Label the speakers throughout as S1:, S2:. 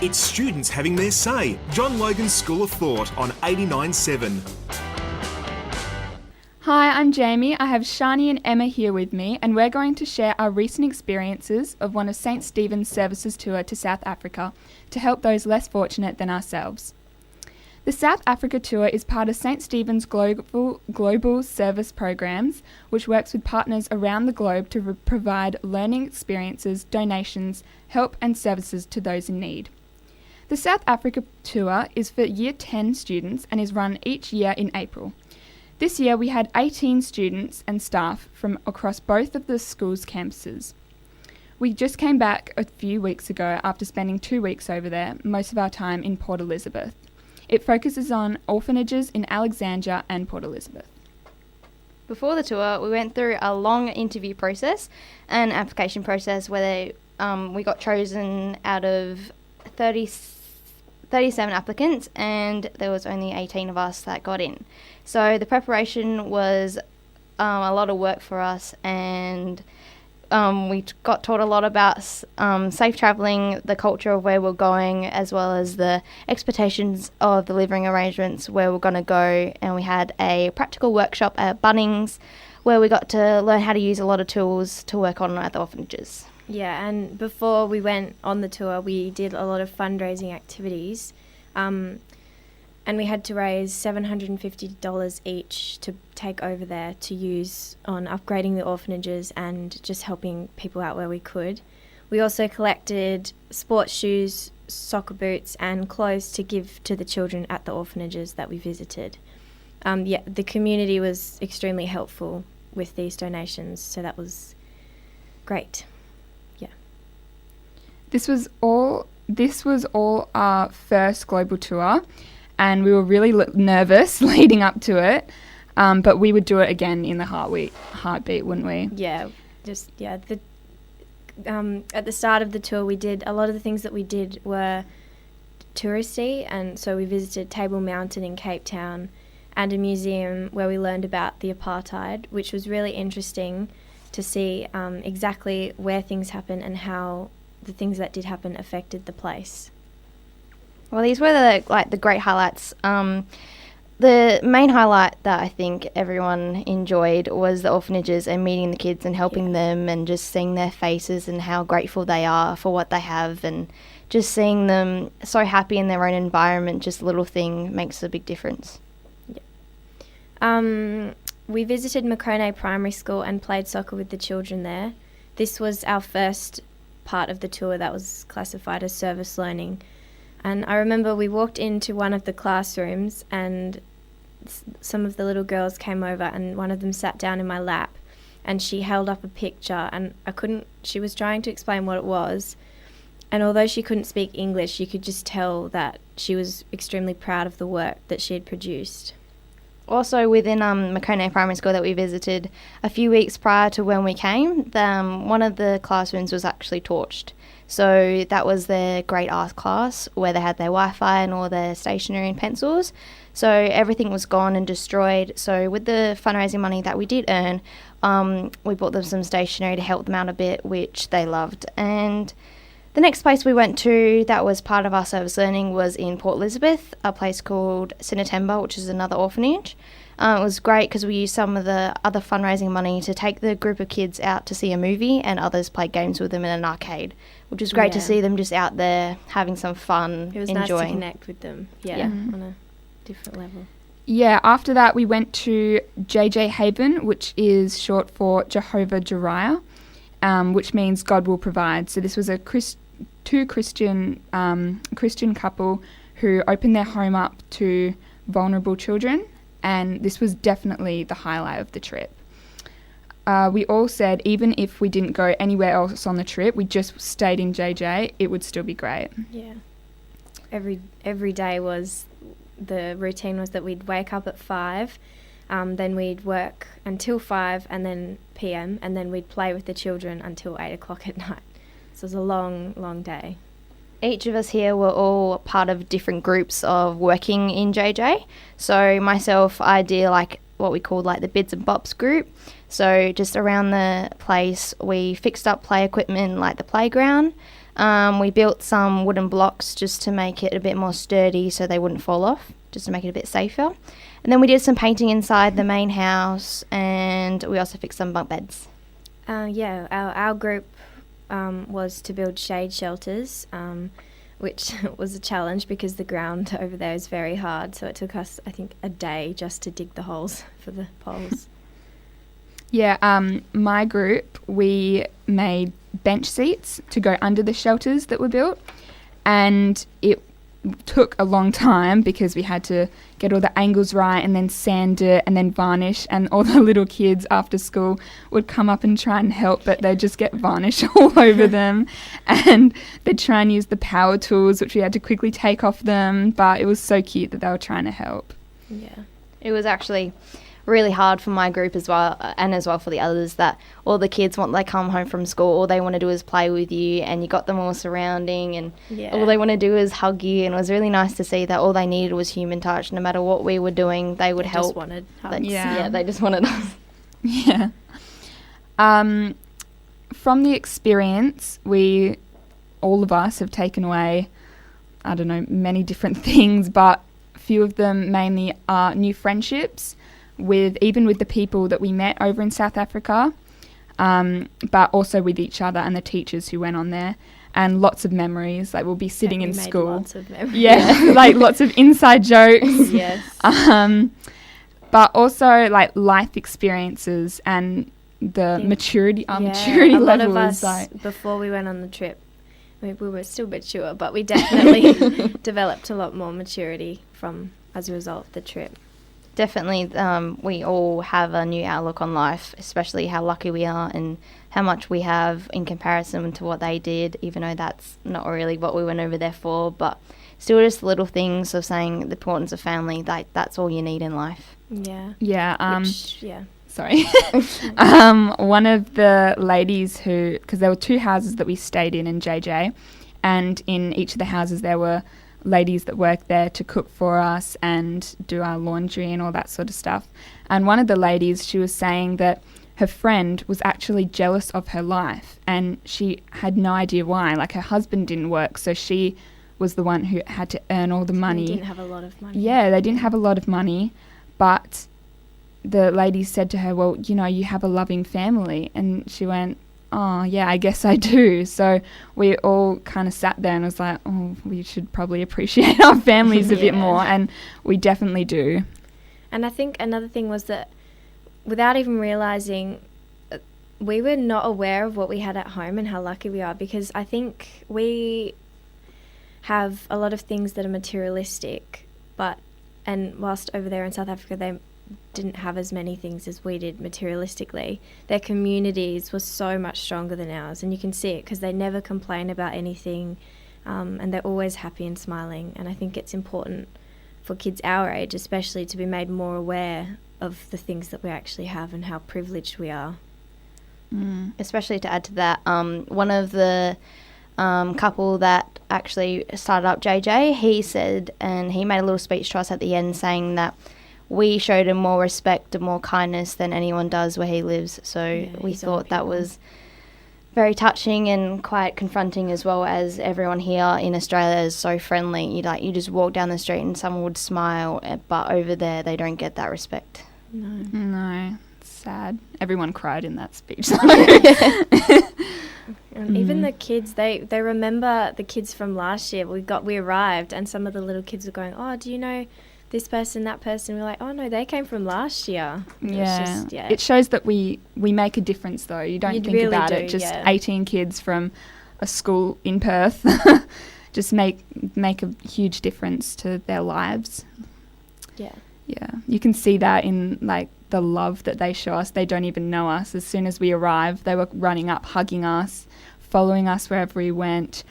S1: It's students having their say. John Logan's School of Thought on 89.7.
S2: Hi, I'm Jaime. I have Shanii and Emma here with me, and we're going to share our recent experiences of one of St. Stephen's Services tour to South Africa to help those less fortunate than ourselves. The South Africa tour is part of St. Stephen's Global Service Programs, which works with partners around the globe to provide learning experiences, donations, help and services to those in need. The South Africa tour is for Year 10 students and is run each year in April. This year we had 18 students and staff from across both of the school's campuses. We just came back a few weeks ago after spending 2 weeks over there, most of our time in Port Elizabeth. It focuses on orphanages in Alexandria and Port Elizabeth.
S3: Before the tour, we went through a long interview process and application process where we got chosen out of 37 applicants, and there was only 18 of us that got in. So the preparation was a lot of work for us, and we got taught a lot about safe travelling, the culture of where we're going, as well as the expectations of the living arrangements where we're going to go. And we had a practical workshop at Bunnings where we got to learn how to use a lot of tools to work on at the orphanages.
S4: Yeah, and before we went on the tour, we did a lot of fundraising activities, and we had to raise $750 each to take over there to use on upgrading the orphanages and just helping people out where we could. We also collected sports shoes, soccer boots and clothes to give to the children at the orphanages that we visited. The community was extremely helpful with these donations, so that was great.
S2: This was all our first global tour, and we were really nervous leading up to it, but we would do it again in the heartbeat, wouldn't we?
S4: Yeah, at the start of the tour, we did a lot of the things that we did were touristy, and so we visited Table Mountain in Cape Town and a museum where we learned about the apartheid, which was really interesting to see exactly where things happen and how the things that did happen affected the place.
S3: Well, these were the great highlights. The main highlight that I think everyone enjoyed was the orphanages and meeting the kids and helping them and just seeing their faces and how grateful they are for what they have, and just seeing them so happy in their own environment. Just a little thing makes a big difference.
S4: We visited Mikono Primary School and played soccer with the children there. This was our first part of the tour that was classified as service learning. And I remember we walked into one of the classrooms and some of the little girls came over, and one of them sat down in my lap and she held up a picture, and she was trying to explain what it was. And although she couldn't speak English, you could just tell that she was extremely proud of the work that she had produced.
S3: Also within Mikono Primary School that we visited a few weeks prior to when we came, one of the classrooms was actually torched. So that was their great art class where they had their Wi-Fi and all their stationery and pencils. So everything was gone and destroyed. So with the fundraising money that we did earn, we bought them some stationery to help them out a bit, which they loved. And the next place we went to that was part of our service learning was in Port Elizabeth, a place called Sinatemba, which is another orphanage. It was great because we used some of the other fundraising money to take the group of kids out to see a movie, and others played games with them in an arcade, which was great to see them just out there having some fun,
S4: It was
S3: enjoying.
S4: nice to connect with them, on a different level.
S2: Yeah, after that we went to JJ Haven, which is short for Jehovah Jireh, which means God will provide. So this was a Christian couple who opened their home up to vulnerable children, and this was definitely the highlight of the trip. We all said even if we didn't go anywhere else on the trip, we just stayed in JJ, it would still be great.
S4: Yeah. Every day the routine was that we'd wake up at 5, then we'd work until 5 and then PM, and then we'd play with the children until 8 o'clock at night. So it was a long, long day.
S3: Each of us here were all part of different groups of working in JJ. So myself, I did what we called the bits and bops group. So just around the place, we fixed up play equipment like the playground. We built some wooden blocks just to make it a bit more sturdy so they wouldn't fall off, just to make it a bit safer. And then we did some painting inside the main house, and we also fixed some bunk beds.
S4: Our group was to build shade shelters, which was a challenge because the ground over there is very hard. So it took us, I think, a day just to dig the holes for the poles.
S2: Yeah, my group, we made bench seats to go under the shelters that were built, and it took a long time because we had to get all the angles right and then sand it and then varnish, and all the little kids after school would come up and try and help, but they'd just get varnish all over them, and they'd try and use the power tools, which we had to quickly take off them, but it was so cute that they were trying to help.
S3: Yeah, it was actually really hard for my group as well, and as well for the others, that all the kids, when they come home from school, all they want to do is play with you, and you got them all surrounding, and all they want to do is hug you. And it was really nice to see that all they needed was human touch. No matter what we were doing, they would help.
S4: Just wanted hugs.
S3: They just wanted us.
S2: Yeah. From the experience, all of us have taken away, I don't know, many different things, but a few of them mainly are new friendships with the people that we met over in South Africa, but also with each other and the teachers who went on there, and lots of memories. Like, we'll be sitting in school.
S4: Lots of memories.
S2: Yeah, like lots of inside jokes.
S4: Yes.
S2: But also like life experiences and the maturity maturity
S4: a lot
S2: levels.
S4: Of us, before we went on the trip, we were still mature, but we definitely developed a lot more maturity as a result of the trip.
S3: Definitely, we all have a new outlook on life, especially how lucky we are and how much we have in comparison to what they did, even though that's not really what we went over there for, but still just little things of saying the importance of family, that's all you need in life.
S4: Yeah.
S2: Yeah.
S4: Yeah.
S2: Sorry. One of the ladies because there were 2 houses that we stayed in JJ, and in each of the houses there were ladies that worked there to cook for us and do our laundry and all that sort of stuff. And one of the ladies, she was saying that her friend was actually jealous of her life, and she had no idea why. Like, her husband didn't work, so she was the one who had to earn all the money.
S4: They didn't have a lot of money.
S2: Yeah, they didn't have a lot of money, but the lady said to her, well, you have a loving family. And she went, oh, yeah, I guess I do. So we all kind of sat there and was like, oh, we should probably appreciate our families a bit more. And we definitely do.
S4: And I think another thing was that without even realising, we were not aware of what we had at home and how lucky we are, because I think we have a lot of things that are materialistic, and whilst over there in South Africa they didn't have as many things as we did materialistically, their communities were so much stronger than ours, and you can see it because they never complain about anything, and they're always happy and smiling. And I think it's important for kids our age especially to be made more aware of the things that we actually have and how privileged we are.
S3: Especially to add to that, one of the couple that actually started up JJ, he said, and he made a little speech to us at the end saying that we showed him more respect and more kindness than anyone does where he lives. So we thought that was very touching and quite confronting, as well, as everyone here in Australia is so friendly. You just walk down the street and someone would smile, but over there they don't get that respect.
S2: No, it's sad. Everyone cried in that speech.
S4: And even the kids, they remember the kids from last year. We arrived, and some of the little kids were going, oh, do you know this person, that person? We're like, oh no, they came from last year.
S2: Yeah. It shows that we make a difference, though. You don't think really about it. Just 18 kids from a school in Perth just make a huge difference to their lives.
S4: Yeah.
S2: Yeah. You can see that in like the love that they show us. They don't even know us. As soon as we arrived, they were running up, hugging us, following us wherever we went.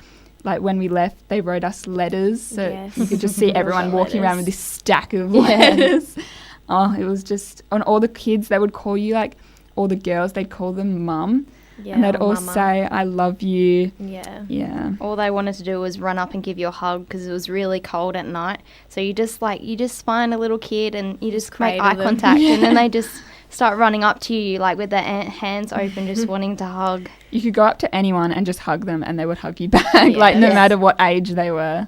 S2: Like, when we left, they wrote us letters, so you could just see everyone walking around with this stack of letters. Oh, it was just, on all the kids, they would call you, like, all the girls, they'd call them mum.
S4: Yeah,
S2: and they'd
S4: or
S2: all
S4: mama.
S2: say, "I love you."
S4: Yeah.
S2: Yeah.
S3: All they wanted to do was run up and give you a hug because it was really cold at night. So you just find a little kid and you just make
S4: cradle
S3: eye
S4: them.
S3: contact, and then they just start running up to you like with their hands open, just wanting to hug.
S2: You could go up to anyone and just hug them, and they would hug you back, like no
S3: Yes.
S2: matter what age they were.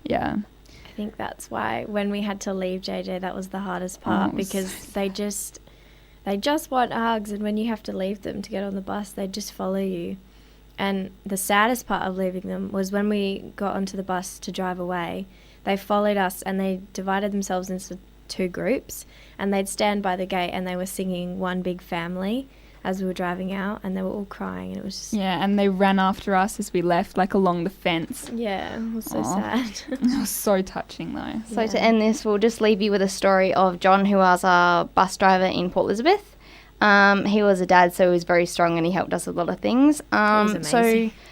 S2: Yeah.
S4: I think that's why when we had to leave JJ, that was the hardest part
S2: Oh,
S4: because they just want hugs, and when you have to leave them to get on the bus, they just follow you. And the saddest part of leaving them was when we got onto the bus to drive away, they followed us and they divided themselves into 2 groups, and they'd stand by the gate and they were singing One Big Family as we were driving out, and they were all crying, and it was just...
S2: Yeah, and they ran after us as we left, like along the fence.
S4: Yeah, it was so
S2: Aw.
S4: sad.
S2: It was so touching, though.
S3: So
S4: Yeah.
S3: to end this, we'll just leave you with a story of John, who was our bus driver in Port Elizabeth. He was a dad, so he was very strong and he helped us with a lot of things.
S4: amazing.
S3: So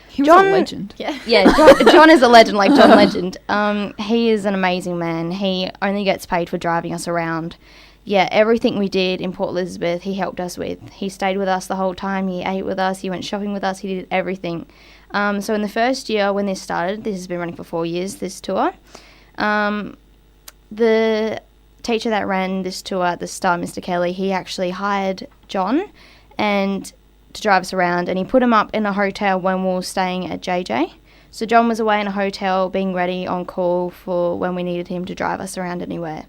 S2: He was
S3: John-
S2: a legend.
S4: Yeah.
S3: yeah, John is a legend, like John Legend. He is an amazing man. He only gets paid for driving us around. Yeah, everything we did in Port Elizabeth, he helped us with. He stayed with us the whole time. He ate with us. He went shopping with us. He did everything. So in the first year when this started, this has been running for 4 years, this tour, the teacher that ran this tour at the start, Mr. Kelly, he actually hired John and to drive us around, and he put him up in a hotel when we were staying at JJ. So John was away in a hotel being ready on call for when we needed him to drive us around anywhere.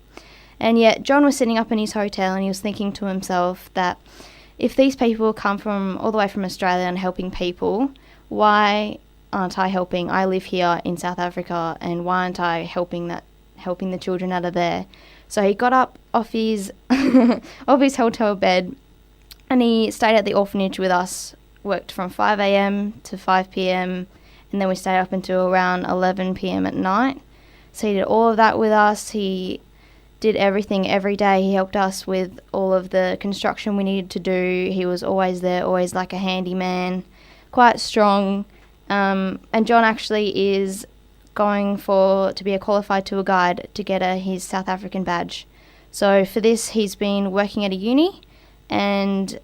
S3: And yet John was sitting up in his hotel and he was thinking to himself that if these people come from all the way from Australia and helping people, why aren't I helping? I live here in South Africa, and why aren't I helping the children out of there? So he got up off his off his hotel bed and he stayed at the orphanage with us, worked from 5 a.m. to 5 p.m. and then we stayed up until around 11 p.m. at night. So he did all of that with us. He did everything every day. He helped us with all of the construction we needed to do. He was always there, always like a handyman, quite strong. And John actually is going to be a qualified tour guide to get his South African badge. So for this, he's been working at a uni, and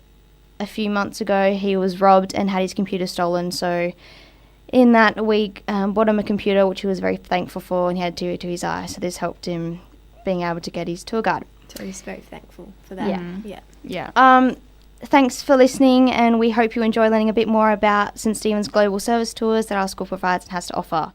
S3: a few months ago he was robbed and had his computer stolen. So in that week, bought him a computer, which he was very thankful for, and he had tear to his eye. So this helped him being able to get his tour guide.
S4: So he's very thankful for that.
S3: Yeah.
S2: Yeah.
S3: Thanks for listening, and we hope you enjoy learning a bit more about St. Stephen's global service tours that our school provides and has to offer.